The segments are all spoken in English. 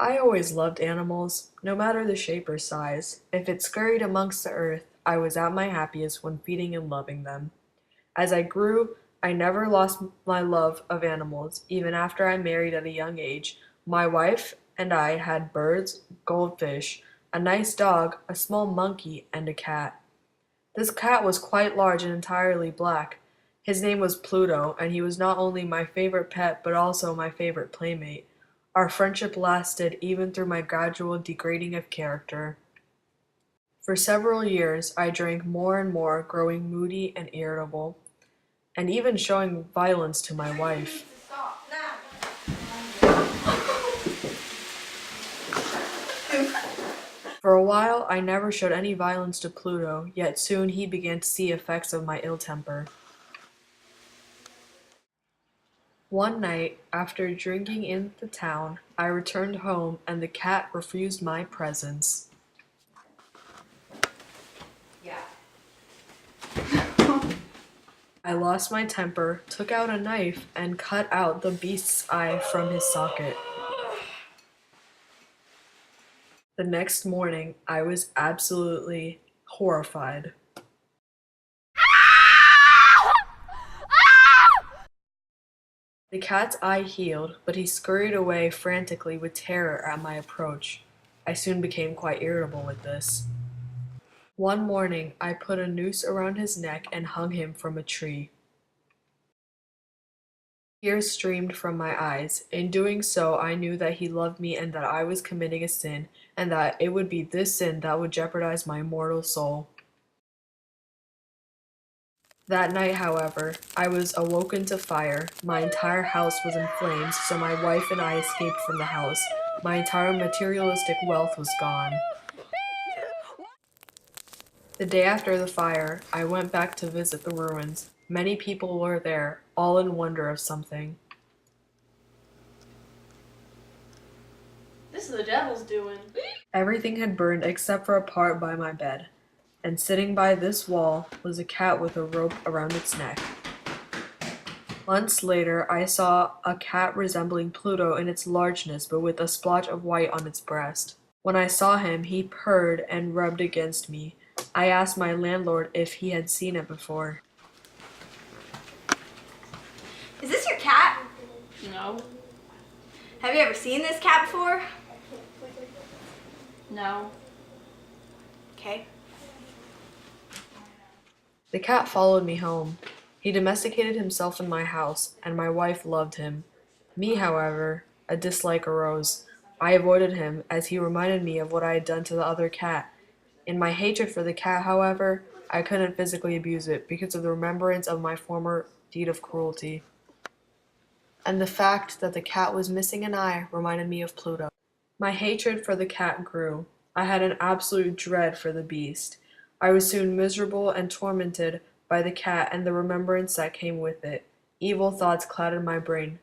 I always loved animals, no matter the shape or size. If it scurried amongst the earth, I was at my happiest when feeding and loving them. As I grew, I never lost my love of animals, even after I married at a young age. My wife and I had birds, goldfish, a nice dog, a small monkey, and a cat. This cat was quite large and entirely black. His name was Pluto, and he was not only my favorite pet but also my favorite playmate. Our friendship lasted even through my gradual degrading of character. For several years I drank more and more, growing moody and irritable, and even showing violence to my wife. For a while I never showed any violence to Pluto, yet soon he began to see effects of my ill temper. One night, after drinking in the town, I returned home and the cat refused my presence. I lost my temper, took out a knife, and cut out the beast's eye from his socket. The next morning, I was absolutely horrified. The cat's eye healed, but he scurried away frantically with terror at my approach. I soon became quite irritable with this. One morning, I put a noose around his neck and hung him from a tree. Tears streamed from my eyes. In doing so, I knew that he loved me and that I was committing a sin, and that it would be this sin that would jeopardize my immortal soul. That night, however, I was awoken to fire. My entire house was in flames, so my wife and I escaped from the house. My entire materialistic wealth was gone. The day after the fire, I went back to visit the ruins. Many people were there, all in wonder of something. This is the devil's doing. Everything had burned except for a part by my bed, and sitting by this wall was a cat with a rope around its neck. Months later, I saw a cat resembling Pluto in its largeness but with a splotch of white on its breast. When I saw him, he purred and rubbed against me. I asked my landlord if he had seen it before. Is this your cat? No. Have you ever seen this cat before? No. Okay. The cat followed me home. He domesticated himself in my house, and my wife loved him. Me, however, a dislike arose. I avoided him, as he reminded me of what I had done to the other cat. In my hatred for the cat, however, I couldn't physically abuse it because of the remembrance of my former deed of cruelty. And the fact that the cat was missing an eye reminded me of Pluto. My hatred for the cat grew. I had an absolute dread for the beast. I was soon miserable and tormented by the cat and the remembrance that came with it. Evil thoughts clouded my brain.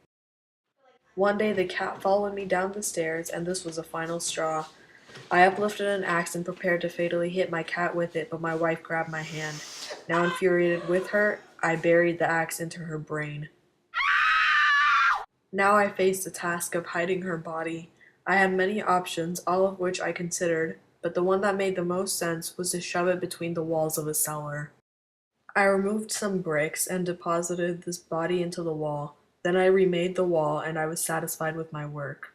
One day the cat followed me down the stairs, and this was the final straw. I uplifted an axe and prepared to fatally hit my cat with it, but my wife grabbed my hand. Now infuriated with her, I buried the axe into her brain. Now I faced the task of hiding her body. I had many options, all of which I considered, but the one that made the most sense was to shove it between the walls of a cellar. I removed some bricks and deposited this body into the wall. Then I remade the wall, and I was satisfied with my work.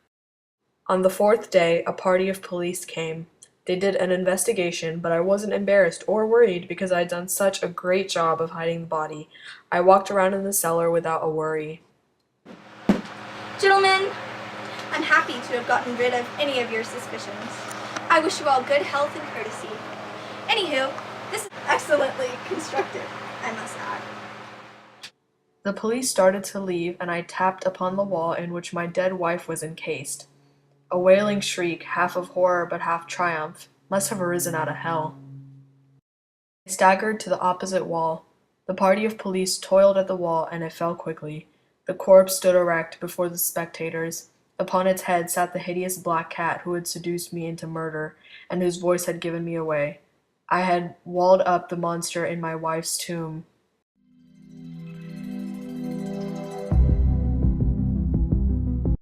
On the fourth day, a party of police came. They did an investigation, but I wasn't embarrassed or worried because I had done such a great job of hiding the body. I walked around in the cellar without a worry. Gentlemen, I'm happy to have gotten rid of any of your suspicions. I wish you all good health and courtesy. Anywho, this is excellently constructed, I must add. The police started to leave, and I tapped upon the wall in which my dead wife was encased. A wailing shriek, half of horror but half triumph, must have arisen out of hell. I staggered to the opposite wall. The party of police toiled at the wall, and it fell quickly. The corpse stood erect before the spectators. Upon its head sat the hideous black cat who had seduced me into murder, and whose voice had given me away. I had walled up the monster in my wife's tomb,